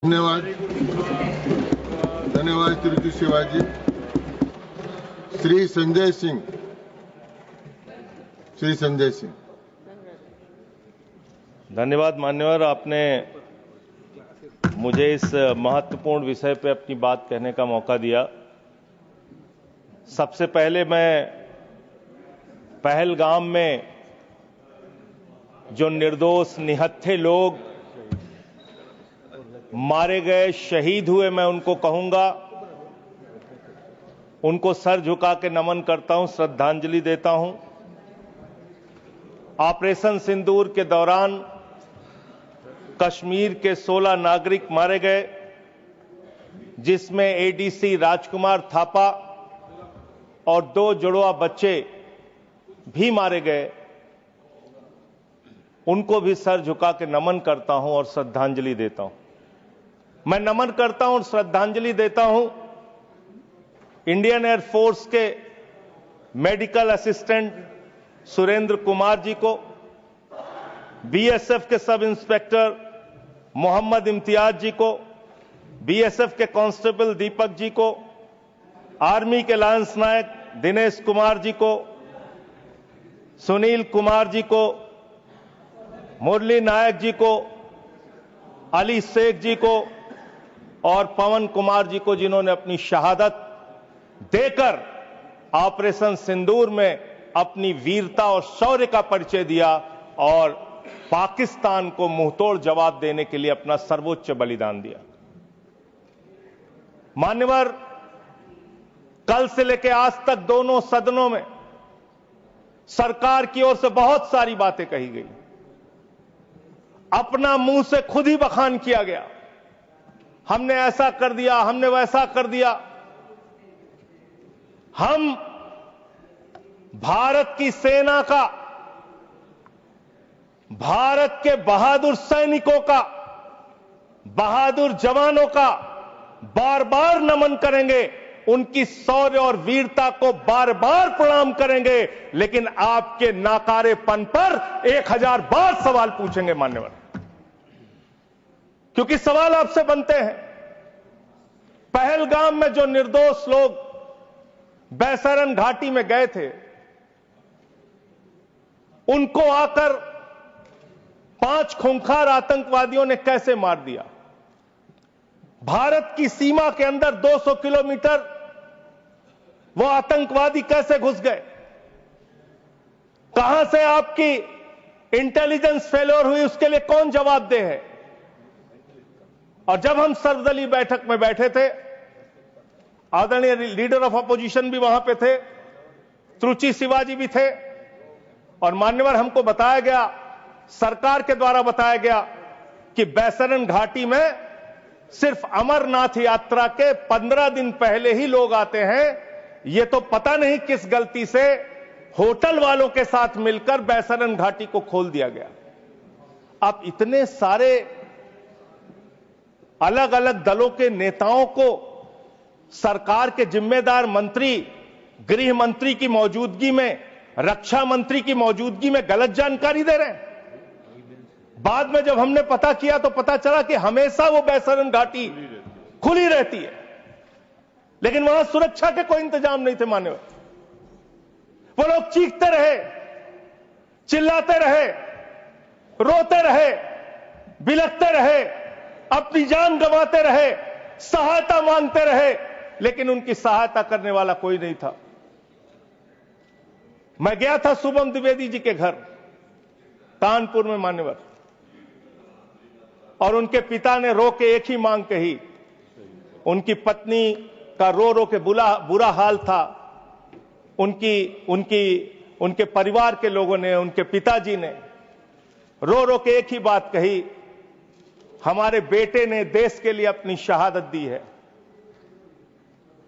धन्यवाद धन्यवाद श्री शिवाजी। श्री संजय सिंह। धन्यवाद मान्यवर, आपने मुझे इस महत्वपूर्ण विषय पर अपनी बात कहने का मौका दिया। सबसे पहले मैं पहलगाम में जो निर्दोष निहत्थे लोग मारे गए, शहीद हुए, मैं उनको कहूंगा, उनको सर झुका के नमन करता हूं, श्रद्धांजलि देता हूं। ऑपरेशन सिंदूर के दौरान कश्मीर के 16 नागरिक मारे गए, जिसमें एडीसी राजकुमार थापा और 2 जुड़वा बच्चे भी मारे गए। उनको भी सर झुका के नमन करता हूं और श्रद्धांजलि देता हूं। मैं नमन करता हूं और श्रद्धांजलि देता हूं इंडियन एयरफोर्स के मेडिकल असिस्टेंट सुरेंद्र कुमार जी को, बीएसएफ के सब इंस्पेक्टर मोहम्मद इम्तियाज जी को, बीएसएफ के कांस्टेबल दीपक जी को, आर्मी के लांस नायक दिनेश कुमार जी को, सुनील कुमार जी को, मुरली नायक जी को, अली शेख जी को और पवन कुमार जी को, जिन्होंने अपनी शहादत देकर ऑपरेशन सिंदूर में अपनी वीरता और शौर्य का परिचय दिया और पाकिस्तान को मुंहतोड़ जवाब देने के लिए अपना सर्वोच्च बलिदान दिया। मान्यवर, कल से लेकर आज तक दोनों सदनों में सरकार की ओर से बहुत सारी बातें कही गई, अपना मुंह से खुद ही बखान किया गया। हमने ऐसा कर दिया, हमने वैसा कर दिया। हम भारत की सेना का, भारत के बहादुर सैनिकों का, बहादुर जवानों का बार बार नमन करेंगे, उनकी शौर्य और वीरता को बार बार प्रणाम करेंगे, लेकिन आपके नाकारेपन पर 1000 बार सवाल पूछेंगे मान्यवर, क्योंकि सवाल आपसे बनते हैं। पहलगाम में जो निर्दोष लोग बैसरन घाटी में गए थे, उनको आकर 5 खूंखार आतंकवादियों ने कैसे मार दिया? भारत की सीमा के अंदर 200 किलोमीटर वो आतंकवादी कैसे घुस गए? कहां से आपकी इंटेलिजेंस फेलियर हुई, उसके लिए कौन जवाबदेह है? और जब हम सर्वदलीय बैठक में बैठे थे, आदरणीय लीडर ऑफ अपोजिशन भी वहां पे थे, त्रुचि शिवाजी भी थे, और मान्यवर हमको बताया गया, सरकार के द्वारा बताया गया कि बैसरन घाटी में सिर्फ अमरनाथ यात्रा के 15 दिन पहले ही लोग आते हैं। ये तो पता नहीं किस गलती से होटल वालों के साथ मिलकर बैसरन घाटी को खोल दिया गया। अब इतने सारे अलग अलग दलों के नेताओं को सरकार के जिम्मेदार मंत्री, गृह मंत्री की मौजूदगी में, रक्षा मंत्री की मौजूदगी में गलत जानकारी दे रहे हैं। बाद में जब हमने पता किया तो पता चला कि हमेशा वो बैसरन घाटी खुली रहती है, लेकिन वहां सुरक्षा के कोई इंतजाम नहीं थे मान्यवर। वो लोग चीखते रहे, चिल्लाते रहे, रोते रहे, बिलखते रहे, अपनी जान गंवाते रहे, सहायता मांगते रहे, लेकिन उनकी सहायता करने वाला कोई नहीं था। मैं गया था शुभम द्विवेदी जी के घर कानपुर में मान्यवर, और उनके पिता ने रो के एक ही मांग कही। उनकी पत्नी का रो रो के बुरा हाल था। उनके परिवार के लोगों ने, उनके पिताजी ने रो रो के एक ही बात कही, हमारे बेटे ने देश के लिए अपनी शहादत दी है।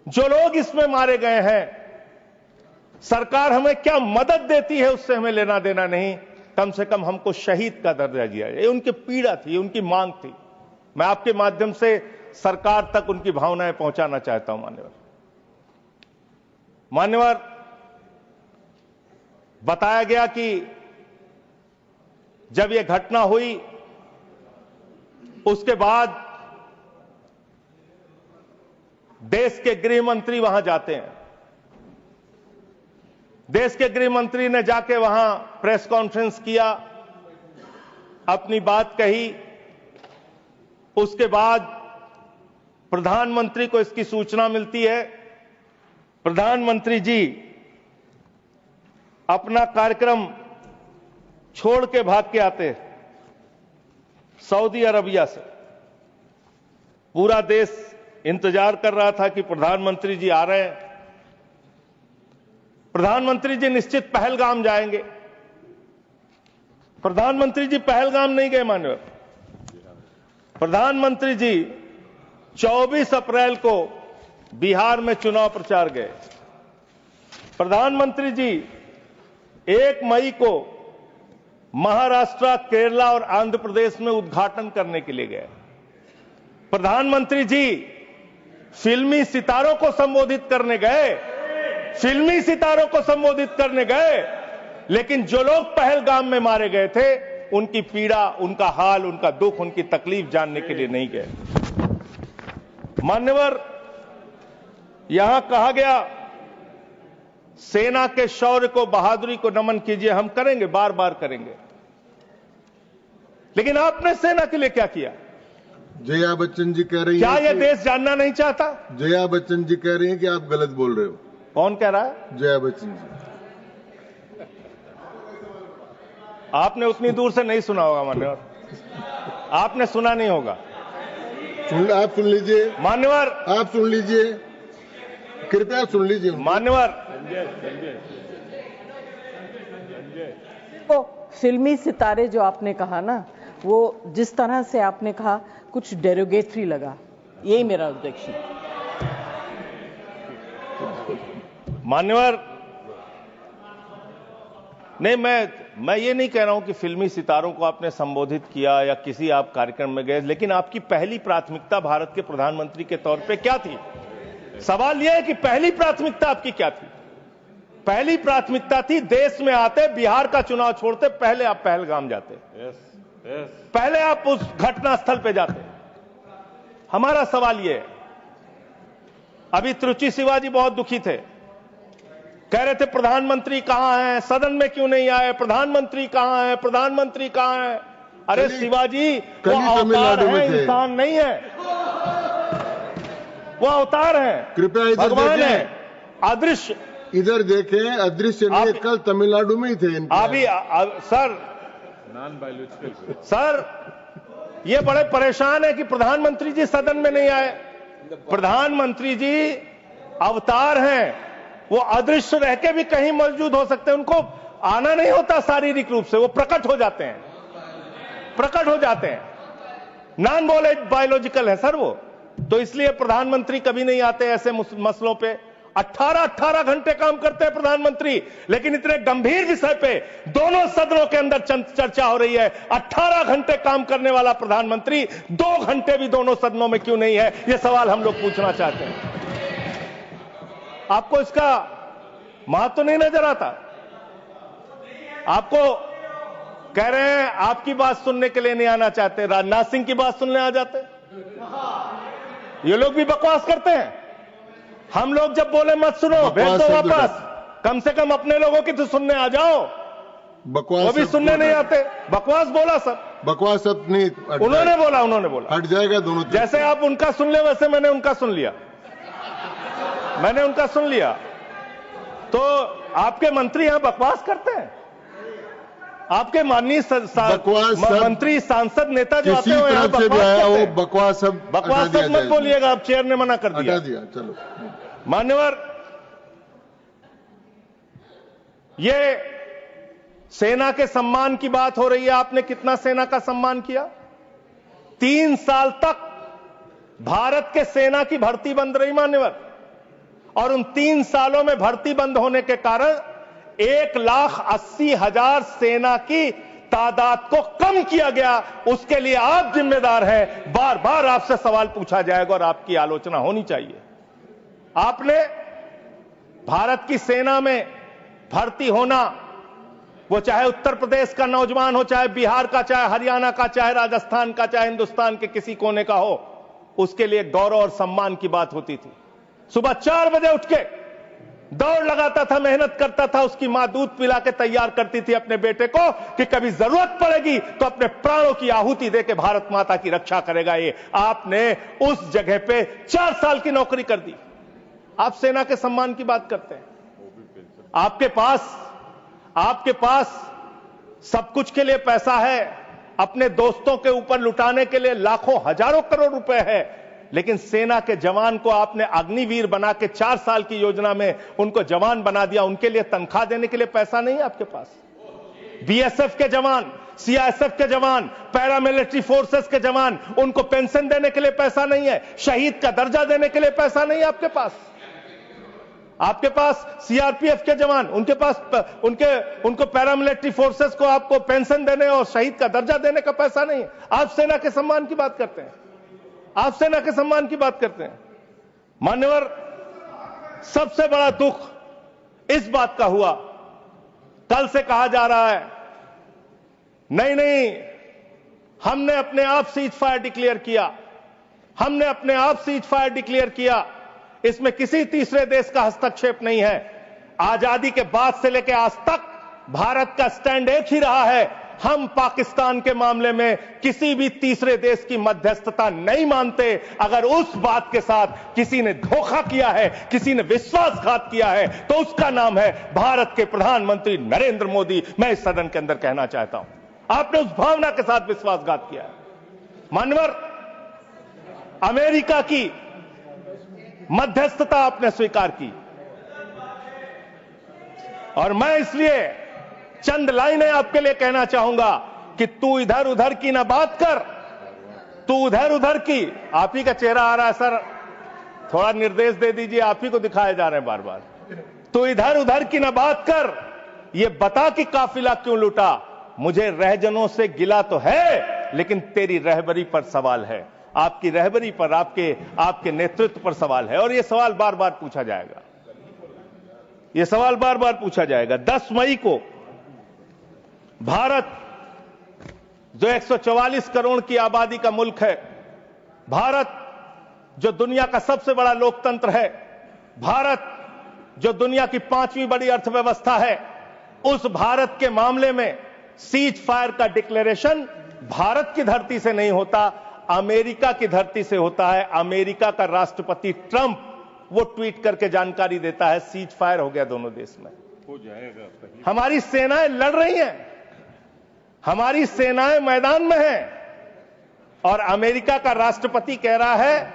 जो लोग इसमें मारे गए हैं, सरकार हमें क्या मदद देती है उससे हमें लेना देना नहीं, कम से कम हमको शहीद का दर्जा दिया जाए। ये उनकी पीड़ा थी, उनकी मांग थी। मैं आपके माध्यम से सरकार तक उनकी भावनाएं पहुंचाना चाहता हूं मान्यवर, बताया गया कि जब यह घटना हुई उसके बाद देश के गृह मंत्री वहां जाते हैं। देश के गृह मंत्री ने जाके वहां प्रेस कॉन्फ्रेंस किया, अपनी बात कही। उसके बाद प्रधानमंत्री को इसकी सूचना मिलती है। प्रधानमंत्री जी अपना कार्यक्रम छोड़ के भाग के आते हैं सऊदी अरबिया से। पूरा देश इंतजार कर रहा था कि प्रधानमंत्री जी आ रहे हैं। प्रधानमंत्री जी निश्चित पहलगाम जाएंगे। प्रधानमंत्री जी पहलगाम नहीं गए मान्यवर। प्रधानमंत्री जी 24 अप्रैल को बिहार में चुनाव प्रचार गए। प्रधानमंत्री जी 1 मई को महाराष्ट्र, केरला और आंध्र प्रदेश में उद्घाटन करने के लिए गए। प्रधानमंत्री जी फिल्मी सितारों को संबोधित करने गए, फिल्मी सितारों को संबोधित करने गए, लेकिन जो लोग पहलगाम में मारे गए थे उनकी पीड़ा, उनका हाल, उनका दुख, उनकी तकलीफ जानने के लिए नहीं गए। मान्यवर, यहां कहा गया सेना के शौर्य को, बहादुरी को नमन कीजिए। हम करेंगे, बार बार करेंगे, लेकिन आपने सेना के लिए क्या किया? जया बच्चन जी कह रही क्या हैं, यह देश जानना नहीं चाहता? जया बच्चन जी कह रही हैं कि आप गलत बोल रहे हो। कौन कह रहा है? जया बच्चन जी। आपने उतनी दूर से नहीं सुना होगा मान्यवर, आपने सुना नहीं होगा। आप सुन लीजिए मान्यवर, आप सुन लीजिए, कृपया सुन लीजिए मान्यवर। तो फिल्मी सितारे जो आपने कहा ना, वो जिस तरह से आपने कहा कुछ डेरोगेटरी लगा, यही मेरा ऑब्जेक्शन। मान्यवर, नहीं, मैं ये नहीं कह रहा हूं कि फिल्मी सितारों को आपने संबोधित किया या किसी आप कार्यक्रम में गए, लेकिन आपकी पहली प्राथमिकता भारत के प्रधानमंत्री के तौर पे क्या थी? सवाल यह है कि पहली प्राथमिकता आपकी क्या थी? पहली प्राथमिकता थी देश में आते, बिहार का चुनाव छोड़ते, पहले आप पहलगाम जाते। पहले आप उस घटनास्थल पे जाते। हमारा सवाल यह है, अभी त्रुचि शिवाजी बहुत दुखी थे, कह रहे थे प्रधानमंत्री कहां हैं, सदन में क्यों नहीं आए, प्रधानमंत्री कहां हैं, प्रधानमंत्री कहां हैं? अरे शिवाजी, वो अवतार है, इंसान नहीं है, वो अवतार है, कृपया भगवान है, अदृश्य। इधर देखें, अदृश्य नहीं, कल तमिलनाडु में ही थे अभी सर, सर ये बड़े परेशान है कि प्रधानमंत्री जी सदन में नहीं आए। प्रधानमंत्री जी अवतार हैं, वो अदृश्य रह के भी कहीं मौजूद हो सकते हैं, उनको आना नहीं होता शारीरिक रूप से, वो प्रकट हो जाते हैं, प्रकट हो जाते हैं। नॉन बायोलॉजिकल है सर वो, तो इसलिए प्रधानमंत्री कभी नहीं आते ऐसे मसलों पे। 18 घंटे काम करते हैं प्रधानमंत्री, लेकिन इतने गंभीर विषय पे दोनों सदनों के अंदर चर्चा हो रही है। 18 घंटे काम करने वाला प्रधानमंत्री 2 घंटे भी दोनों सदनों में क्यों नहीं है, यह सवाल हम लोग पूछना चाहते हैं। आपको इसका महत्व नहीं नजर आता? आपको कह रहे हैं आपकी बात सुनने के लिए नहीं आना चाहते, राजनाथ सिंह की बात सुनने आ जाते। ये लोग भी बकवास करते हैं। हम लोग जब बोले मत सुनो, भेज दो वापस, कम से कम अपने लोगों की तो सुनने आ जाओ। बकवास वो भी सुनने नहीं आते। बकवास बोला सर, बकवास सब नहीं, उन्होंने बोला हट जाएगा दोनों। जैसे आप उनका सुन ले वैसे मैंने उनका सुन लिया, मैंने उनका सुन लिया। तो आपके मंत्री यहां बकवास करते हैं? आपके माननीय मंत्री, सांसद, नेता जो आते हैं यहां बकवास करते हैं। बकवास सब मत बोलिएगा, आप चेयर ने मना कर दिया। चलो मान्यवर, ये सेना के सम्मान की बात हो रही है। आपने कितना सेना का सम्मान किया? 3 साल तक भारत के सेना की भर्ती बंद रही मान्यवर, और उन 3 सालों में भर्ती बंद होने के कारण 1,80,000 सेना की तादाद को कम किया गया। उसके लिए आप जिम्मेदार हैं। बार बार आपसे सवाल पूछा जाएगा और आपकी आलोचना होनी चाहिए। आपने भारत की सेना में भर्ती होना, वो चाहे उत्तर प्रदेश का नौजवान हो, चाहे बिहार का, चाहे हरियाणा का, चाहे राजस्थान का, चाहे हिंदुस्तान के किसी कोने का हो, उसके लिए गौरव और सम्मान की बात होती थी। सुबह 4 बजे उठ के दौड़ लगाता था, मेहनत करता था। उसकी मां दूध पिला के तैयार करती थी अपने बेटे को कि कभी जरूरत पड़ेगी तो अपने प्राणों की आहुति देके भारत माता की रक्षा करेगा। ये आपने उस जगह पे 4 साल की नौकरी कर दी। आप सेना के सम्मान की बात करते हैं। आपके पास सब कुछ के लिए पैसा है, अपने दोस्तों के ऊपर लुटाने के लिए लाखों हजारों करोड़ रुपए है, लेकिन सेना के जवान को आपने अग्निवीर बना के 4 साल की योजना में उनको जवान बना दिया। उनके लिए तनख्वाह देने के लिए पैसा नहीं है आपके पास। बीएसएफ के जवान, सीआईएसएफ के जवान, पैरामिलिट्री फोर्सेस के जवान, उनको पेंशन देने के लिए पैसा नहीं है, शहीद का दर्जा देने के लिए पैसा नहीं है आपके पास। आपके पास सीआरपीएफ के जवान, उनको पैरामिलिट्री फोर्सेस को आपको पेंशन देने और शहीद का दर्जा देने का पैसा नहीं है। आप सेना के सम्मान की बात करते हैं। आप सेना के सम्मान की बात करते हैं। मान्यवर, सबसे बड़ा दुख इस बात का हुआ, कल से कहा जा रहा है नहीं, हमने अपने आप सीज फायर डिक्लेयर किया, हमने अपने आप सीज फायर डिक्लेयर किया, इसमें किसी तीसरे देश का हस्तक्षेप नहीं है। आजादी के बाद से लेकर आज तक भारत का स्टैंड एक ही रहा है, हम पाकिस्तान के मामले में किसी भी तीसरे देश की मध्यस्थता नहीं मानते। अगर उस बात के साथ किसी ने धोखा किया है, किसी ने विश्वासघात किया है, तो उसका नाम है भारत के प्रधानमंत्री नरेंद्र मोदी। मैं इस सदन के अंदर कहना चाहता हूं, आपने उस भावना के साथ विश्वासघात किया है। मानवर, अमेरिका की मध्यस्थता आपने स्वीकार की, और मैं इसलिए चंद लाइनें आपके लिए कहना चाहूंगा कि तू इधर उधर की ना बात कर, तू उधर उधर की। आप ही का चेहरा आ रहा है सर, थोड़ा निर्देश दे दीजिए, आप ही को दिखाए जा रहे हैं बार बार। तू इधर उधर की ना बात कर, ये बता कि काफिला क्यों लूटा। मुझे रहजनों से गिला तो है, लेकिन तेरी रहबरी पर सवाल है, आपकी रहबरी पर, आपके नेतृत्व पर सवाल है, और यह सवाल बार बार पूछा जाएगा। यह सवाल बार बार पूछा जाएगा। 10 मई को भारत, जो 144 करोड़ की आबादी का मुल्क है, भारत जो दुनिया का सबसे बड़ा लोकतंत्र है, भारत जो दुनिया की 5वीं बड़ी अर्थव्यवस्था है, उस भारत के मामले में सीज फायर का डिक्लेरेशन भारत की धरती से नहीं होता, अमेरिका की धरती से होता है। अमेरिका का राष्ट्रपति ट्रंप वो ट्वीट करके जानकारी देता है सीज फायर हो गया दोनों देश में, हो जाएगा। हमारी सेनाएं लड़ रही हैं, हमारी सेनाएं मैदान में हैं, और अमेरिका का राष्ट्रपति कह रहा है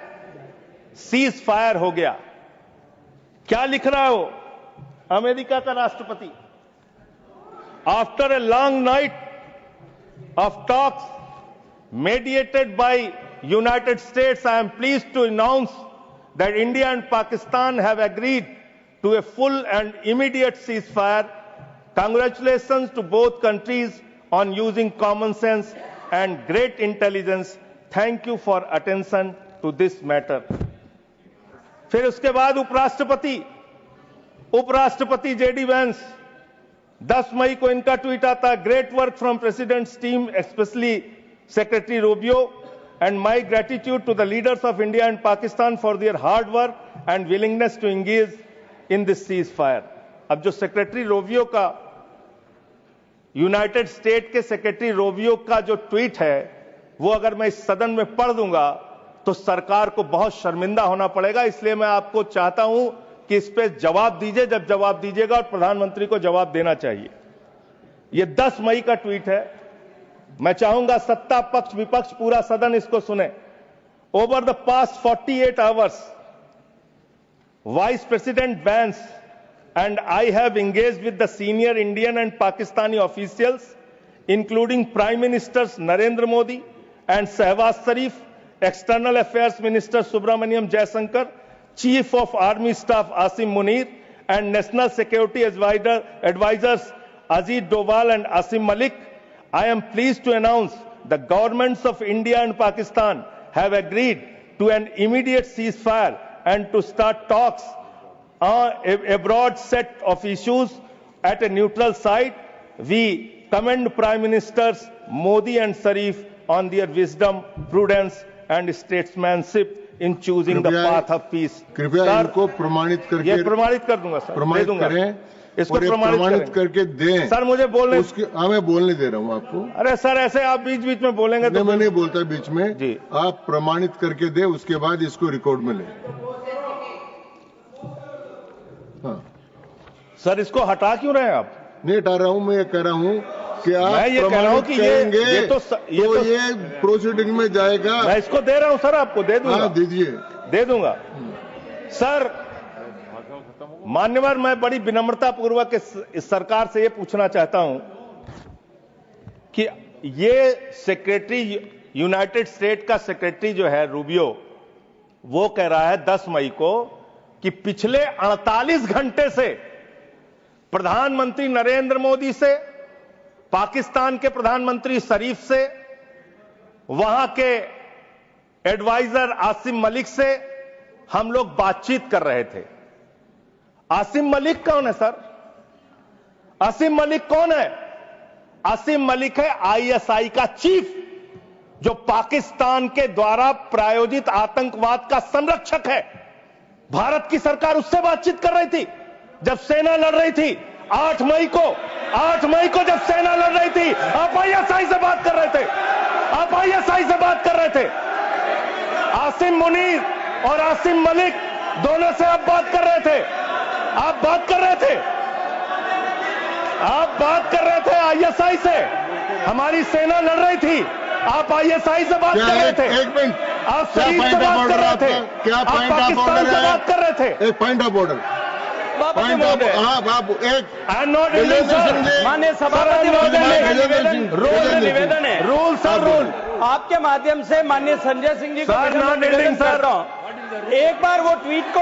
सीज फायर हो गया। क्या लिख रहा है वो अमेरिका का राष्ट्रपति? After a long night of talks mediated by United States, I am pleased to announce that India and Pakistan have agreed to a full and immediate ceasefire. Congratulations to both countries on using common sense and great intelligence. Thank you for attention to this matter. फिर उसके बाद उपराष्ट्रपति JD Vance, 10 मई को इनका tweet आता है, great work from president's team, specially Secretary Rubio, and my gratitude to the leaders of India and Pakistan for their hard work and willingness to engage in this ceasefire. अब जो secretary Rovio का, United state के secretary Rovio का जो tweet है, वो अगर मैं इस सदन में पढ़ दूंगा तो सरकार को बहुत शर्मिंदा होना पड़ेगा। इसलिए मैं आपको चाहता हूं कि इस पे जवाब दीजिए, जब जवाब दीजिएगा, और प्रधानमंत्री को जवाब देना चाहिए। ये 10 मई का ट्वीट है। मैं चाहूंगा सत्ता पक्ष विपक्ष पूरा सदन इसको सुने। Over the past 48 hours, vice president Vance and I have engaged with the senior Indian and Pakistani officials, including Prime Ministers Narendra Modi and Shehbaz Sharif, External Affairs Minister Subramaniam Jaishankar, Chief of Army Staff Asim Munir, and National Security Advisors Ajit Doval and Asim Malik. I am pleased to announce the governments of India and Pakistan have agreed to an immediate ceasefire and to start talks a broad set of issues at a neutral site. We commend Prime Ministers Modi and Sharif on their wisdom, prudence and statesmanship in choosing the कृपया- path of peace. कृपया sir, इनको प्रमाणित करके ये प्रमाणित कर दूंगा sir, दे प्रमाणित दूंगा करें, इसको और ये प्रमाणित प्रमाणित करें। करके दें। सर मुझे बोलने, उसके मैं बोलने दे रहा हूँ आपको। अरे सर ऐसे आप बीच बीच में बोलेंगे नहीं, तो मैं नहीं बोलता बीच में जी। आप प्रमाणित करके दे, उसके बाद इसको रिकॉर्ड में ले। हाँ, सर इसको हटा क्यों रहे हैं आप? नहीं हटा रहा हूँ, मैं ये कह रहा हूँ कि आप मैं ये कह रहा हूँ प्रमाणित कि करेंगे ये तो ये प्रोसीडिंग में जाएगा। मैं इसको दे रहा हूं सर, आपको दे दूंगा। हाँ, दीजिए। दे दूंगा सर। मान्यवर, मैं बड़ी विनम्रता पूर्वक इस सरकार से ये पूछना चाहता हूं कि ये सेक्रेटरी, यूनाइटेड स्टेट का सेक्रेटरी जो है रूबियो, वो कह रहा है 10 मई को कि पिछले 48 घंटे से प्रधानमंत्री नरेंद्र मोदी से, पाकिस्तान के प्रधानमंत्री शरीफ से, वहां के एडवाइजर आसिम मलिक से हम लोग बातचीत कर रहे थे। आसिम मलिक कौन है सर? आसिम मलिक कौन है? आसिम मलिक है आईएसआई का चीफ, जो पाकिस्तान के द्वारा प्रायोजित आतंकवाद का संरक्षक है। भारत की सरकार उससे बातचीत कर रही थी जब सेना लड़ रही थी। 8 मई को जब सेना लड़ रही थी, आप आईएसआई से बात कर रहे थे। आप आईएसआई से बात कर रहे थे। आसिम मुनीर और आसिम मलिक दोनों से आप बात कर रहे थे। आप बात कर रहे थे। आप बात कर रहे थे आईएसआई से। हमारी सेना लड़ रही थी, आप आईएसआई से बात कर रहे थे। एक मिनट, आप शरीफ से बात कर रहे थे। क्या आप पॉइंट ऑफ पाकिस्तान ऑर्डर से बात कर रहे थे। एक point of order, point of, हाँ बाबू, एक I am not Gajendra Singh ji, माननीय सभापति महोदय, गजेंद्र सिंह, रूल निवेदन है। रूल सर, रूल आपके माध्यम से माननीय संजय सिंह जी को सर, मैं नॉट निवेदन एंडिंग, सर। कर रहा हूं। एक बार वो ट्वीट को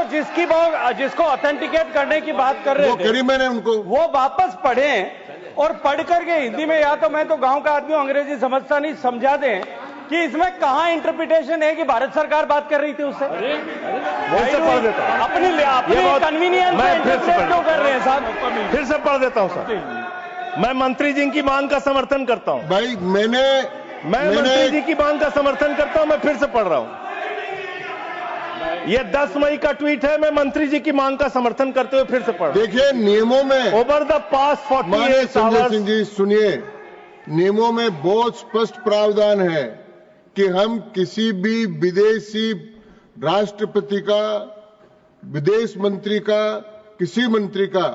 जिसको ऑथेंटिकेट करने की बात कर रहे वो थे, करी मैंने उनको। वो वापस पढ़ें और पढ़ करके हिंदी में, या तो मैं तो गांव का आदमी हूं, अंग्रेजी समझता नहीं, समझा दें कि इसमें कहां इंटरप्रिटेशन है कि भारत सरकार बात कर रही थी उससे। फिर से पढ़ देता हूं। अपनी कन्वीनियंस मैं में फिर से इंटरप्रेट क्यों कर रहे हैं साहब? फिर से पढ़ देता हूं सर। मैं मंत्री जी की मांग का समर्थन करता हूं। भाई मैंने मंत्री जी की मांग का समर्थन करता हूं। मैं फिर से पढ़ रहा हूं। ये 10 मई का ट्वीट है। मैं मंत्री जी की मांग का समर्थन करते हुए फिर से पढ़ रहा हूं। देखिए, नियमों में ओवर द पास्ट माननीय 48 संजय आवर्स, सिंह जी सुनिए, नियमों में बहुत स्पष्ट प्रावधान है कि हम किसी भी विदेशी राष्ट्रपति का, विदेश मंत्री का, किसी मंत्री का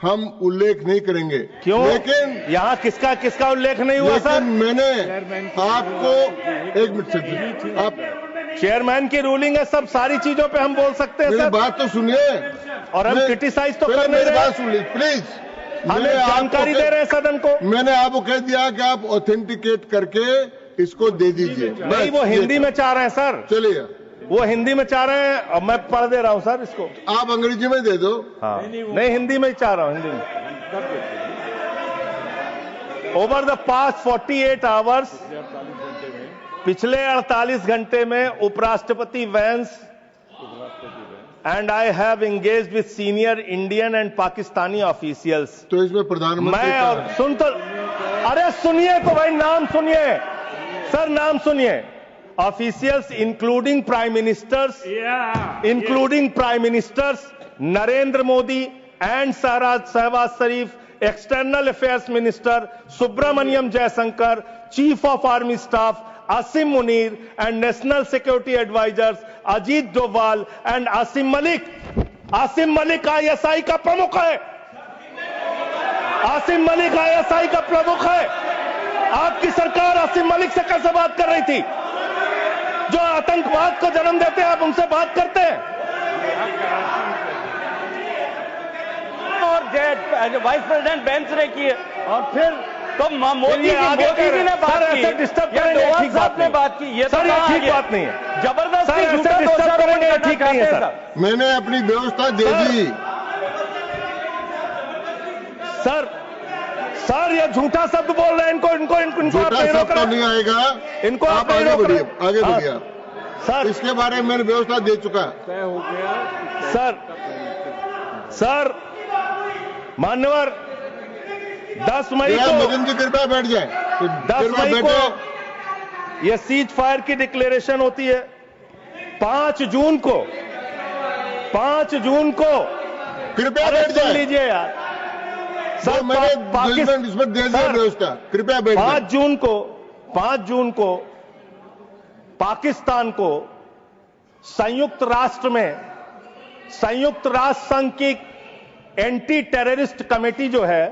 हम उल्लेख नहीं करेंगे। क्यों? लेकिन यहां किसका उल्लेख नहीं हुआ लेकिन सर? मैंने आपको एक मिनट से, आप चेयरमैन की रूलिंग है, सब सारी चीजों पे हम बोल सकते हैं मेरी सर। बात तो सुनिए, और हम क्रिटिसाइज तो पहले कर नहीं मेरी रहे। बात सुन लीजिए प्लीज। हमें जानकारी दे रहे हैं सदन को। मैंने आपको कह दिया कि आप ऑथेंटिकेट करके इसको दे दीजिए। नहीं, वो हिंदी में चाह रहे हैं सर। चलिए, वो हिंदी में चाह रहे हैं और मैं पढ़ दे रहा हूं सर इसको। आप अंग्रेजी में दे दो। हाँ, नहीं हिंदी में ही चाह रहा हूं, हिंदी में। ओवर द पास्ट 48 आवर्स, पिछले 48 घंटे में उपराष्ट्रपति Vance and I have engaged with senior Indian and Pakistani officials. तो इसमें प्रधानमंत्री मैं और सुन तो, अरे सुनिए तो भाई, नाम सुनिए सर, नाम सुनिए। Officials including prime ministers Narendra Modi and Shahbaz Sharif, external affairs minister Subrahmanyam Jaishankar, chief of army staff Asim Munir and national security advisers Ajit Doval and Asim Malik. Asim Malik ISI का प्रमुख है। आसिम मलिक आईएसआई का प्रमुख है। आपकी सरकार आसिम मलिक से कैसे बात कर रही थी? जो आतंकवाद को जन्म देते हैं, आप उनसे बात करते हैं। और वाइस प्रेसिडेंट बेंच ने की है, और फिर तो मोदी जी ने बात की, डिस्टर्ब या करेंगे, डोभाल ठीक साहब बात ने नहीं। बात की। ये सर, तो ये ठीक बात नहीं है। जबरदस्ती सर, झूठा ऐसे डिस्टर्ब दोषारोपण करेंगे, करना ठीक नहीं है चाहते हैं सर। मैंने अपनी व्यवस्था दे दी। सर ये झूठा शब्द बोल रहे हैं। इनको झूठा शब्द तो नहीं आएगा। इनको आप आगे बढ़िए, आगे बढ़िए। सर इसके बारे में मैंने व्यवस्था दे चुका। सर मान्यवर, 10 मई को, मदन जी कृपया बैठ जाए। 10 मई को ये सीज फायर की डिक्लेरेशन होती है। 5 जून को कृपया अरे बैठ सुन जाए। लीजिए यार सर, मैंने जजमेंट इसमें दे दिया व्यवस्था, कृपया बैठ जाए। 5 जून को पाकिस्तान को संयुक्त राष्ट्र संघ की एंटी टेररिस्ट कमेटी जो है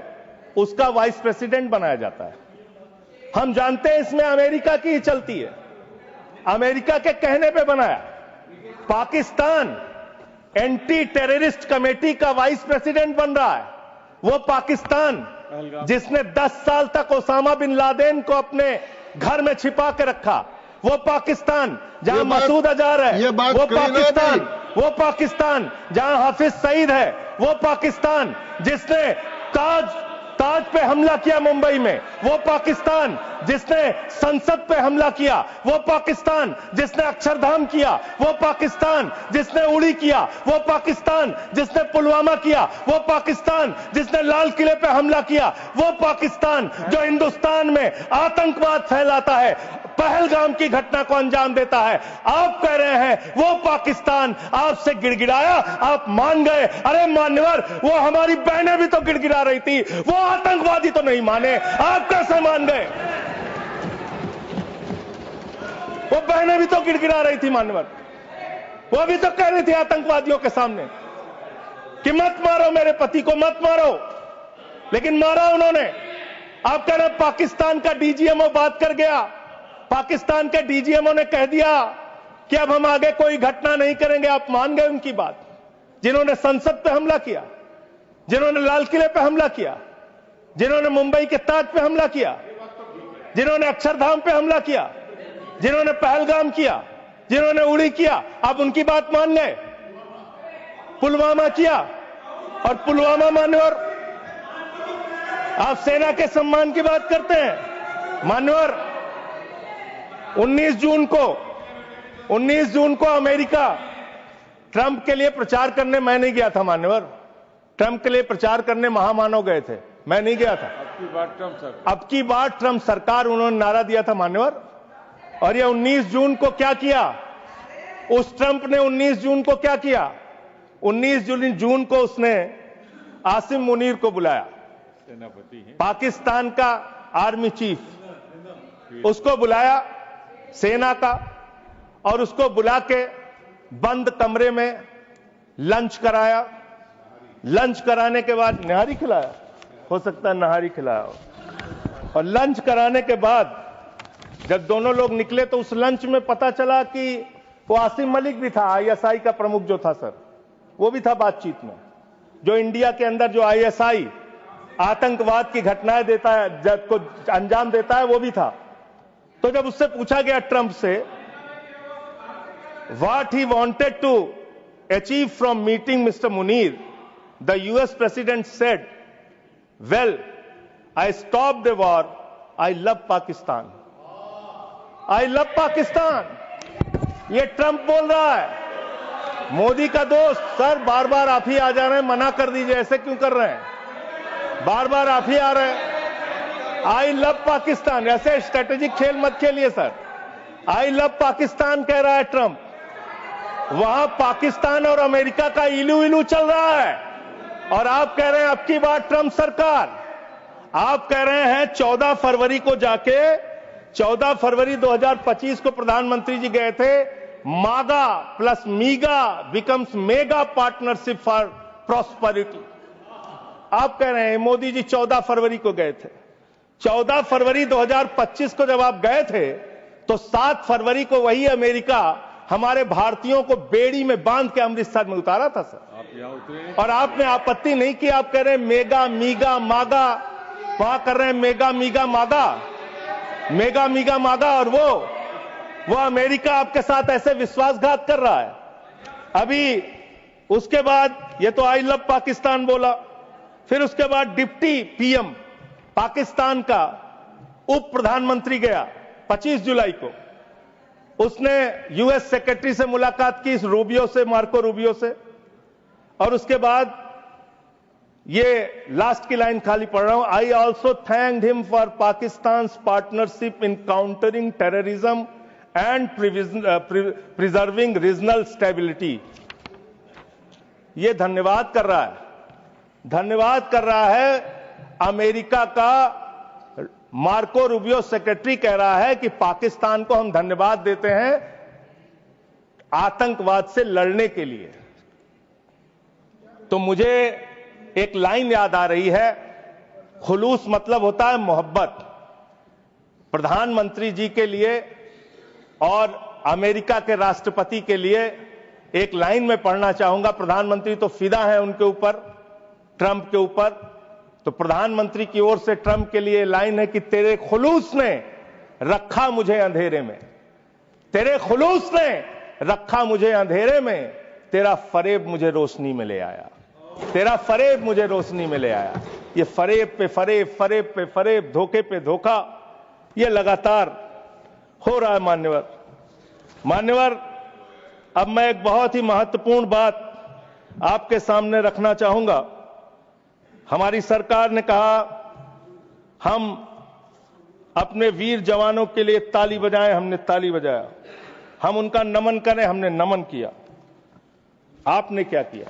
उसका वाइस प्रेसिडेंट बनाया जाता है। हम जानते हैं इसमें अमेरिका की ही चलती है, अमेरिका के कहने पे बनाया। पाकिस्तान एंटी टेररिस्ट कमेटी का वाइस प्रेसिडेंट बन रहा है। वो पाकिस्तान जिसने 10 साल तक ओसामा बिन लादेन को अपने घर में छिपा के रखा, वो पाकिस्तान जहां मसूद अजहर है, वो पाकिस्तान जहां हाफिज सईद है, वो पाकिस्तान जिसने ताज पे हमला किया मुंबई में, वो पाकिस्तान जिसने संसद पे हमला किया, वो पाकिस्तान जिसने अक्षरधाम किया, वो पाकिस्तान जिसने उड़ी किया, वो पाकिस्तान जिसने पुलवामा किया, वो पाकिस्तान जिसने लाल किले पे हमला किया, वो पाकिस्तान जो हिंदुस्तान में आतंकवाद फैलाता है, पहलगाम की घटना को अंजाम देता है। आप कह रहे हैं वो पाकिस्तान आपसे गिड़गिड़ाया, आप मान गए। अरे मान्यवर, वो हमारी बहनें भी तो गिड़गिड़ा रही थी, वो आतंकवादी तो नहीं माने, आप कैसे मान गए? वो बहनें भी तो गिड़गिड़ा रही थी मान्यवर, वो भी तो कह रही थी आतंकवादियों के सामने कि मत मारो मेरे पति को, मत मारो, लेकिन मारा उन्होंने। आप कह रहे पाकिस्तान का डीजीएमओ बात कर गया, पाकिस्तान के डीजीएमओ ने कह दिया कि अब हम आगे कोई घटना नहीं करेंगे। आप मान गए उनकी बात? जिन्होंने संसद पे हमला किया, जिन्होंने लाल किले पे हमला किया, जिन्होंने मुंबई के ताज पे हमला किया, जिन्होंने अक्षरधाम पे हमला किया, जिन्होंने पहलगाम किया, जिन्होंने उड़ी किया, आप उनकी बात मान गए? पुलवामा किया, और पुलवामा मान्यवर, आप सेना के सम्मान की बात करते हैं मान्यवर। 19 जून को अमेरिका ट्रंप के लिए प्रचार करने मैं नहीं गया था मान्यवर, ट्रंप के लिए प्रचार करने महामानव गए थे, मैं नहीं गया था। अब की बार ट्रंप सरकार उन्होंने नारा दिया था मान्यवर। और ये 19 जून को क्या किया? उस ट्रंप ने 19 जून को क्या किया? 19 जून को उसने आसिम मुनीर को बुलाया, पाकिस्तान का आर्मी चीफ, उसको बुलाया सेना का, और उसको बुला के बंद कमरे में लंच कराया। लंच कराने के बाद नहारी खिलाया, हो सकता है नहारी खिलाया हो। और लंच कराने के बाद जब दोनों लोग निकले तो उस लंच में पता चला कि वो आसिम मलिक भी था, आईएसआई का प्रमुख जो था सर, वो भी था बातचीत में। जो इंडिया के अंदर जो आईएसआई आतंकवाद की घटनाएं देता है, जब को अंजाम देता है, वो भी था। तो जब उससे पूछा गया ट्रंप से what he wanted to achieve from meeting mister Munir, the US president said, well I stop the war, I love Pakistan, I love Pakistan. ये ट्रंप बोल रहा है। मोदी का दोस्त सर बार बार आप ही आ जा रहे हैं, मना कर दीजिए, ऐसे क्यों कर रहे हैं? बार बार आप ही आ रहे हैं। आई लव पाकिस्तान, ऐसे स्ट्रेटेजिक खेल मत खेलिए सर। आई लव पाकिस्तान कह रहा है ट्रंप। वहां पाकिस्तान और अमेरिका का इलू इलू चल रहा है, और आप कह रहे हैं अब की बार ट्रंप सरकार। आप कह रहे हैं 14 फरवरी को जाके, 14 फरवरी 2025 को प्रधानमंत्री जी गए थे, मागा plus मीगा becomes mega partnership for prosperity. आप कह रहे हैं मोदी जी 14 फरवरी को गए थे। 14 फरवरी 2025 को जब आप गए थे तो 7 फरवरी को वही अमेरिका हमारे भारतीयों को बेड़ी में बांध के अमृतसर में उतारा था सर। आप यहां उतरे और आपने आपत्ति नहीं की। आप कह रहे हैं मेगा मीगा मागा, वहां कर रहे हैं मेगा मीगा मागा, मेगा मीगा मागा, और वो अमेरिका आपके साथ ऐसे विश्वासघात कर रहा है। अभी उसके बाद ये तो आई लव पाकिस्तान बोला, फिर उसके बाद डिप्टी पीएम पाकिस्तान का उप प्रधानमंत्री गया 25 जुलाई को, उसने यूएस सेक्रेटरी से मुलाकात की, रूबियो से, मार्को रूबियो से, और उसके बाद ये लास्ट की लाइन खाली पढ़ रहा हूं, I also thanked him for Pakistan partnership in countering terrorism and preserving regional stability। ये धन्यवाद कर रहा है अमेरिका का मार्को रूबियो सेक्रेटरी कह रहा है कि पाकिस्तान को हम धन्यवाद देते हैं आतंकवाद से लड़ने के लिए। तो मुझे एक लाइन याद आ रही है, खुलूस मतलब होता है मोहब्बत। प्रधानमंत्री जी के लिए और अमेरिका के राष्ट्रपति के लिए एक लाइन में पढ़ना चाहूंगा। प्रधानमंत्री तो फिदा है उनके ऊपर, ट्रंप के ऊपर, तो प्रधानमंत्री की ओर से ट्रंप के लिए लाइन है कि तेरे खुलूस ने रखा मुझे अंधेरे में, तेरे खुलूस ने रखा मुझे अंधेरे में, तेरा फरेब मुझे रोशनी में ले आया, तेरा फरेब मुझे रोशनी में ले आया। ये फरेब पे फरेब, फरेब पे फरेब, धोखे पे धोखा, ये लगातार हो रहा है। मान्यवर, अब मैं एक बहुत ही महत्वपूर्ण बात आपके सामने रखना चाहूंगा। हमारी सरकार ने कहा हम अपने वीर जवानों के लिए ताली बजाएं, हमने ताली बजाया। हम उनका नमन करें, हमने नमन किया। आपने क्या किया?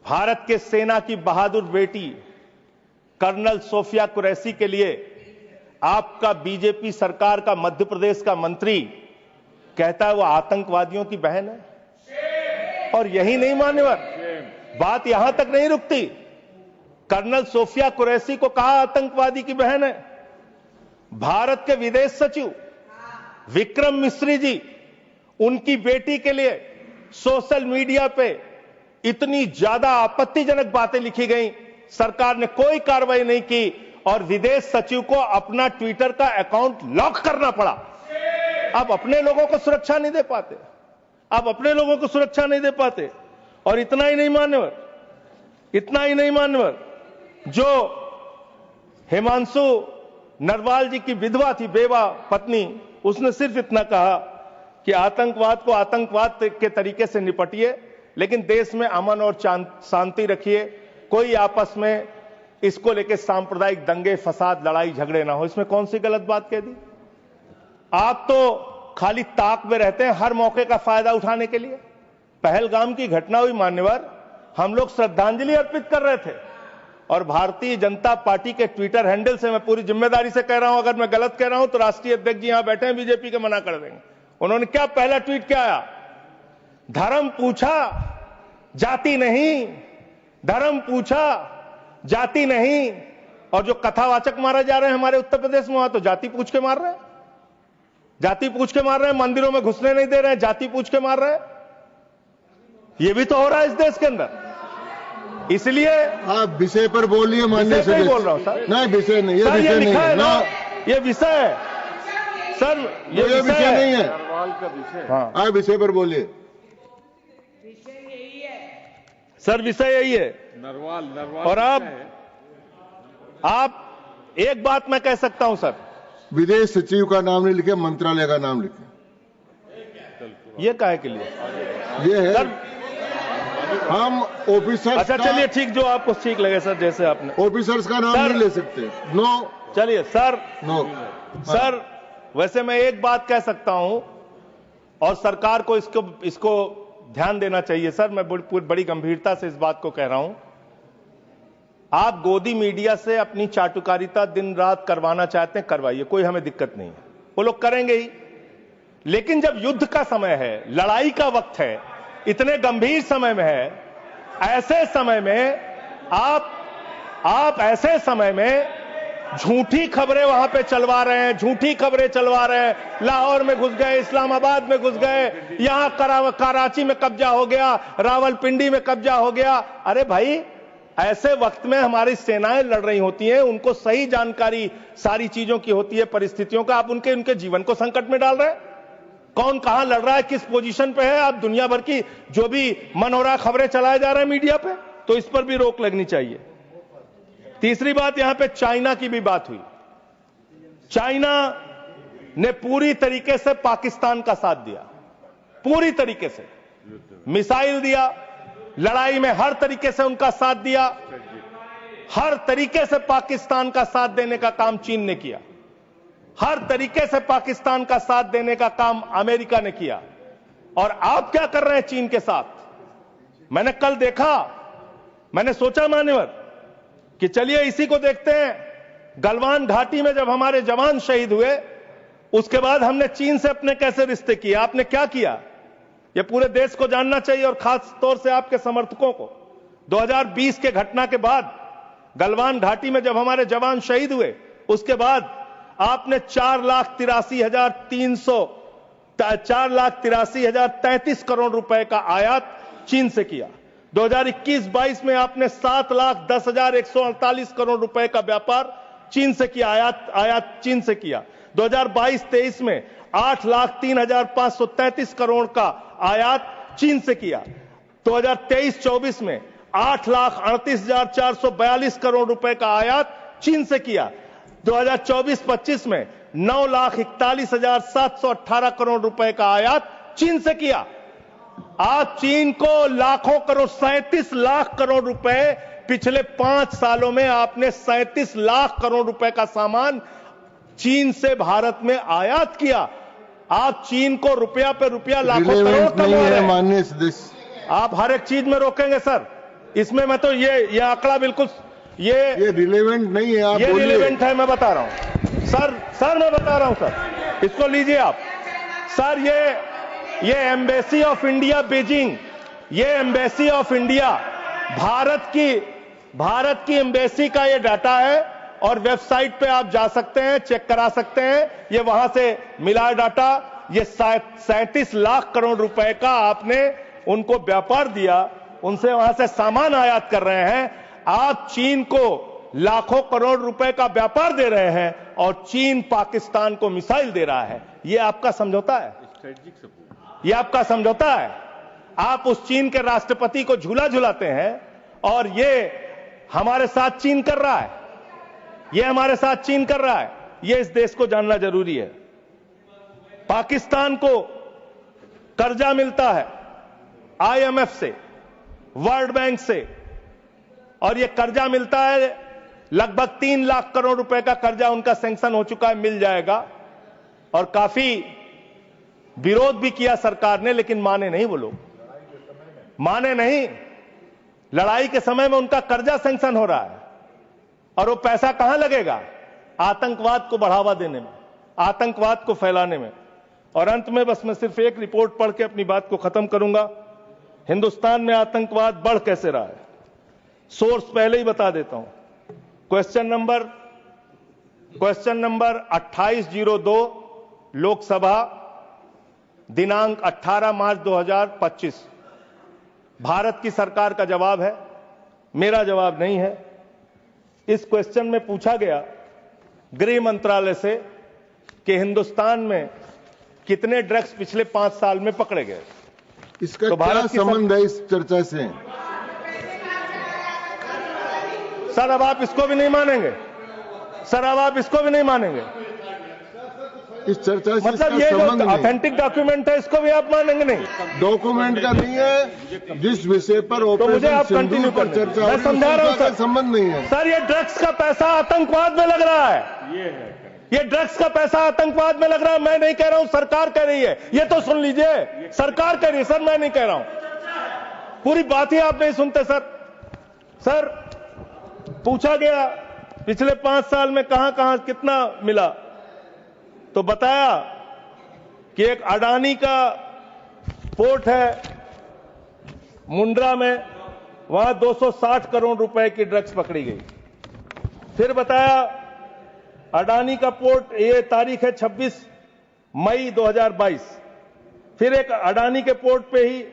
भारत के सेना की बहादुर बेटी कर्नल सोफिया कुरैशी के लिए आपका बीजेपी सरकार का मध्य प्रदेश का मंत्री कहता है वो आतंकवादियों की बहन है। और यही नहीं मान्यवर, बात यहां तक नहीं रुकती। कर्नल सोफिया कुरैशी को कहा आतंकवादी की बहन है। भारत के विदेश सचिव विक्रम मिस्री जी, उनकी बेटी के लिए सोशल मीडिया पे इतनी ज्यादा आपत्तिजनक बातें लिखी गई, सरकार ने कोई कार्रवाई नहीं की और विदेश सचिव को अपना ट्विटर का अकाउंट लॉक करना पड़ा। अब अपने लोगों को सुरक्षा नहीं दे पाते, अब अपने लोगों को सुरक्षा नहीं दे पाते। और इतना ही नहीं मान्यवर, जो हिमांशु नरवाल जी की विधवा थी, बेवा पत्नी, उसने सिर्फ इतना कहा कि आतंकवाद को आतंकवाद के तरीके से निपटिए, लेकिन देश में अमन और शांति रखिए, कोई आपस में इसको लेकर सांप्रदायिक दंगे फसाद लड़ाई झगड़े ना हो। इसमें कौन सी गलत बात कह दी? आप तो खाली ताक में रहते हैं हर मौके का फायदा उठाने के लिए। पहलगाम की घटना हुई मान्यवर, हम लोग श्रद्धांजलि अर्पित कर रहे थे और भारतीय जनता पार्टी के ट्विटर हैंडल से, मैं पूरी जिम्मेदारी से कह रहा हूं, अगर मैं गलत कह रहा हूं तो राष्ट्रीय अध्यक्ष जी यहां बैठे हैं, बीजेपी के मना कर देंगे। उन्होंने क्या पहला ट्वीट क्या आया? धर्म पूछा जाति नहीं, धर्म पूछा जाति नहीं। और जो कथावाचक मारे जा रहे हैं हमारे उत्तर प्रदेश में, वहां तो जाति पूछ के मार रहे हैं, जाति पूछ के मार रहे हैं, मंदिरों में घुसने नहीं दे रहे हैं, जाति पूछ के मार रहे हैं। ये भी तो हो रहा है इस देश के अंदर। इसलिए आप विषय पर बोलिए। माननीय सर, बोल रहा हूं सर, नहीं विषय नहीं, सर, ये विषय नहीं है ना, ये विषय है सर, ये विषय नहीं है। हाँ, आप विषय पर बोलिए सर, विषय यही है। नरवाल और आप एक बात मैं कह सकता हूं सर, विदेश सचिव का नाम नहीं लिखे, मंत्रालय का नाम लिखे। ये काहे के लिए? ये है सर, हम ऑफिसर्स, अच्छा चलिए ठीक, जो आपको ठीक लगे सर, जैसे आपने ऑफिसर्स का नाम सर, नहीं ले सकते। नो, चलिए सर, नो सर, वैसे मैं एक बात कह सकता हूं और सरकार को इसको ध्यान देना चाहिए सर। मैं बड़ी गंभीरता से इस बात को कह रहा हूं। आप गोदी मीडिया से अपनी चाटुकारिता दिन रात करवाना चाहते हैं, करवाइए, कोई हमें दिक्कत नहीं है, वो लोग करेंगे ही। लेकिन जब युद्ध का समय है, लड़ाई का वक्त है, इतने गंभीर समय में है, ऐसे समय में आप ऐसे समय में झूठी खबरें वहां पे चलवा रहे हैं, झूठी खबरें चलवा रहे हैं। लाहौर में घुस गए, इस्लामाबाद में घुस गए, यहां कराची में कब्जा हो गया, रावलपिंडी में कब्जा हो गया। अरे भाई, ऐसे वक्त में हमारी सेनाएं लड़ रही होती हैं, उनको सही जानकारी सारी चीजों की होती है, परिस्थितियों का। आप उनके जीवन को संकट में डाल रहे हैं। कौन कहां लड़ रहा है, किस पोजीशन पे है, आप दुनिया भर की जो भी मन हो रहा खबरें चलाए जा रहे हैं मीडिया पे, तो इस पर भी रोक लगनी चाहिए। तीसरी बात, यहां पे चाइना की भी बात हुई। चाइना ने पूरी तरीके से पाकिस्तान का साथ दिया, पूरी तरीके से मिसाइल दिया, लड़ाई में हर तरीके से उनका साथ दिया, हर तरीके से पाकिस्तान का साथ देने का काम चीन ने किया, हर तरीके से पाकिस्तान का साथ देने का काम अमेरिका ने किया। और आप क्या कर रहे हैं चीन के साथ? मैंने कल देखा, मैंने सोचा मान्यवर कि चलिए इसी को देखते हैं। गलवान घाटी में जब हमारे जवान शहीद हुए, उसके बाद हमने चीन से अपने कैसे रिश्ते किए, आपने क्या किया, यह पूरे देश को जानना चाहिए और खास तौर से आपके समर्थकों को। 2020 के घटना के बाद, गलवान घाटी में जब हमारे जवान शहीद हुए, उसके बाद आपने 4,83,033 करोड़ रुपए का आयात चीन से किया। 2021-22 में आपने 7,10,148 करोड़ रुपए का व्यापार चीन से किया, आयात चीन से किया। 2022-23 में 8,03,533 करोड़ का आयात चीन से किया। 2023-24 में 8,38,442 करोड़ रुपए का आयात चीन से किया। 2024-25 में 9,41,718 करोड़ रुपए का आयात चीन से किया। आप चीन को लाखों करोड़, 37 लाख करोड़ रुपए पिछले 5 सालों में आपने 37 लाख करोड़ रुपए का सामान चीन से भारत में आयात किया। आप चीन को रुपया पे रुपया, लाखों करोड़ कमा रहे हैं। माननीय सदस्य, आप हर एक चीज में रोकेंगे सर। इसमें मैं तो ये आंकड़ा बिल्कुल ये रिलेवेंट नहीं है। आप ये बोलिए। रिलेवेंट है, मैं बता रहा हूं सर मैं बता रहा हूं सर, इसको लीजिए आप सर। ये एम्बेसी ऑफ इंडिया बीजिंग, ये एम्बेसी ऑफ इंडिया भारत की एम्बेसी का ये डाटा है और वेबसाइट पे आप जा सकते हैं, चेक करा सकते हैं। ये वहां से मिला डाटा। ये 37 लाख करोड़ रुपए का आपने उनको व्यापार दिया, उनसे वहां से सामान आयात कर रहे हैं। आप चीन को लाखों करोड़ रुपए का व्यापार दे रहे हैं और चीन पाकिस्तान को मिसाइल दे रहा है। यह आपका समझौता है, यह आपका समझौता है। आप उस चीन के राष्ट्रपति को झूला झुलाते हैं और ये हमारे साथ चीन कर रहा है, ये हमारे साथ चीन कर रहा है। ये इस देश को जानना जरूरी है। पाकिस्तान को कर्जा मिलता है IMF से, वर्ल्ड बैंक से, और ये कर्जा मिलता है लगभग 3 लाख करोड़ रुपए का कर्जा उनका सैंक्शन हो चुका है, मिल जाएगा। और काफी विरोध भी किया सरकार ने, लेकिन माने नहीं वो लोग, माने नहीं। लड़ाई के समय में उनका कर्जा सैंक्शन हो रहा है और वो पैसा कहां लगेगा? आतंकवाद को बढ़ावा देने में, आतंकवाद को फैलाने में। और अंत में बस मैं सिर्फ एक रिपोर्ट पढ़ के अपनी बात को खत्म करूंगा। हिंदुस्तान में आतंकवाद बढ़ कैसे रहा है, सोर्स पहले ही बता देता हूं। क्वेश्चन नंबर 2802 लोकसभा, दिनांक 18 मार्च 2025। भारत की सरकार का जवाब है, मेरा जवाब नहीं है। इस क्वेश्चन में पूछा गया गृह मंत्रालय से कि हिंदुस्तान में कितने ड्रग्स पिछले 5 साल में पकड़े गए। इसका तो क्या संबंध है इस चर्चा से? सर अब आप इसको भी नहीं मानेंगे, सर अब आप इसको भी नहीं मानेंगे। इस चर्चा से मतलब ये जो ऑथेंटिक डॉक्यूमेंट है इसको भी आप मानेंगे नहीं? डॉक्यूमेंट का नहीं है, जिस विषय पर तो मुझे आप कंटिन्यू कर चर्चा, मैं समझा रहा हूं सर, संबंध नहीं है। सर ये ड्रग्स का पैसा आतंकवाद में लग रहा है, ये ड्रग्स का पैसा आतंकवाद में लग रहा है। मैं नहीं कह रहा हूं, सरकार कह रही है। ये तो सुन लीजिए, सरकार कह रही है सर, मैं नहीं कह रहा हूं। पूरी बात ही आप नहीं सुनते सर। पूछा गया पिछले 5 साल में कहां कहां कितना मिला, तो बताया कि एक अडानी का पोर्ट है मुंड्रा में, वहां 260 करोड़ रुपए की ड्रग्स पकड़ी गई। फिर बताया अडानी का पोर्ट, ये तारीख है 26 मई 2022। फिर एक अडानी के पोर्ट पे ही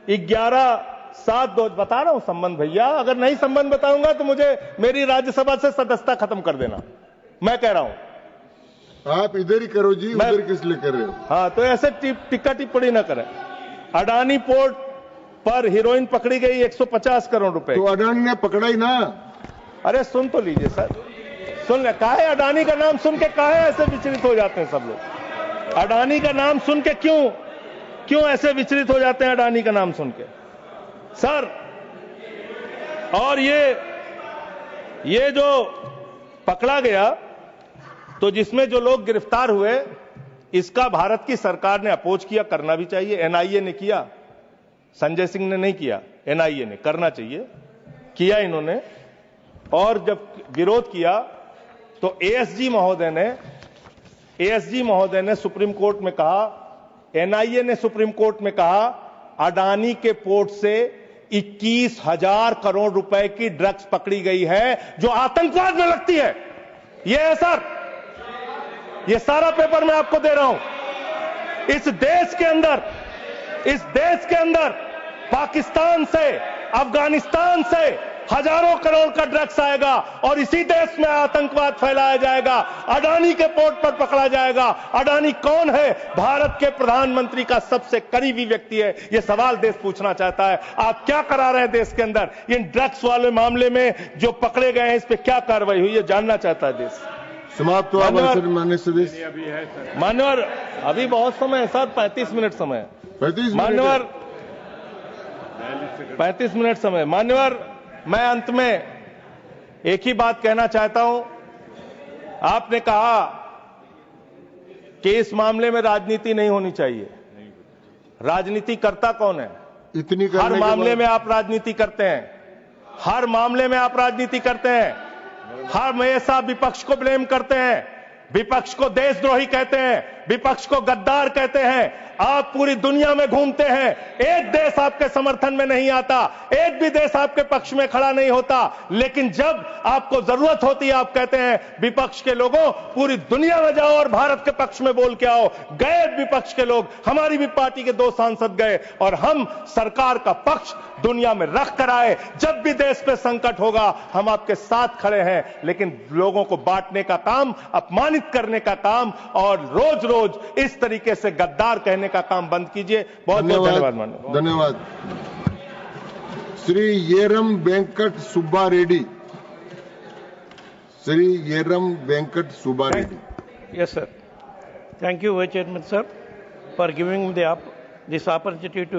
11/7/2 बता रहा हूं संबंध भैया, अगर नहीं संबंध बताऊंगा तो मुझे मेरी राज्यसभा से सदस्यता खत्म कर देना। मैं कह रहा हूं आप इधर ही करो जी, उधर किस लिए कर रहे हो? हाँ, तो ऐसे टिक्का टिप्पणी ना करें। अडानी पोर्ट पर हीरोइन पकड़ी गई 150 करोड़ रुपए। तो अडानी ने पकड़ा ही ना। अरे सुन तो लीजिए सर, सुन ले। काहे अडानी का नाम सुन के काहे ऐसे विचलित हो जाते हैं सब लोग? अडानी का नाम सुन के क्यों ऐसे विचलित हो जाते हैं अडानी का नाम सुन के सर? और ये जो पकड़ा गया, तो तो जिसमें जो लोग गिरफ्तार हुए, इसका भारत की सरकार ने अपोज किया, करना भी चाहिए। एनआईए ने किया, संजय सिंह ने नहीं किया, एनआईए ने, करना चाहिए, किया इन्होंने। और जब विरोध किया तो एएसजी महोदय ने सुप्रीम कोर्ट में कहा, एनआईए ने सुप्रीम कोर्ट में कहा, अडानी के पोर्ट से 21,000 करोड़ रुपए की ड्रग्स पकड़ी गई है जो आतंकवाद में लगती है। यह है सर, यह सारा पेपर मैं आपको दे रहा हूं। इस देश के अंदर पाकिस्तान से, अफगानिस्तान से हजारों करोड़ का ड्रग्स आएगा और इसी देश में आतंकवाद फैलाया जाएगा, अडानी के पोर्ट पर पकड़ा जाएगा। अडानी कौन है? भारत के प्रधानमंत्री का सबसे करीबी व्यक्ति है। यह सवाल देश पूछना चाहता है, आप क्या करा रहे हैं देश के अंदर? इन ड्रग्स वाले मामले में जो पकड़े गए हैं, इस पर क्या कार्रवाई हुई, यह जानना चाहता है देश। समाप्त हुआ माननीय सदस्य। मान्यवर, अभी बहुत समय है सर, 35 मिनट समय है। 35 मान्यवर, 35 मिनट समय। मान्यवर, मैं अंत में एक ही बात कहना चाहता हूं। आपने कहा कि इस मामले में राजनीति नहीं होनी चाहिए। राजनीति करता कौन है? हर मामले में आप राजनीति करते हैं, हर मामले में आप राजनीति करते हैं, हमेशा विपक्ष को ब्लेम करते हैं, विपक्ष को देशद्रोही कहते हैं, विपक्ष को गद्दार कहते हैं। आप पूरी दुनिया में घूमते हैं, एक देश आपके समर्थन में नहीं आता, एक भी देश आपके पक्ष में खड़ा नहीं होता, लेकिन जब आपको जरूरत होती है आप कहते हैं विपक्ष के लोगों पूरी दुनिया में जाओ और भारत के पक्ष में बोल के आओ। गए विपक्ष के लोग, हमारी भी पार्टी के 2 सांसद गए और हम सरकार का पक्ष दुनिया में रख कर आए। जब भी देश पे संकट होगा हम आपके साथ खड़े हैं, लेकिन लोगों को बांटने का काम, अपमानित करने का काम और रोज रोज इस तरीके से गद्दार कहने का काम बंद कीजिए। बहुत बहुत धन्यवाद। माननीय धन्यवाद। Shri येरम Venkat Subba Reddy. Shri येरम Venkat Subba Reddy. Yes, sir. Thank you, Vice Chairman, sir, for giving me this opportunity to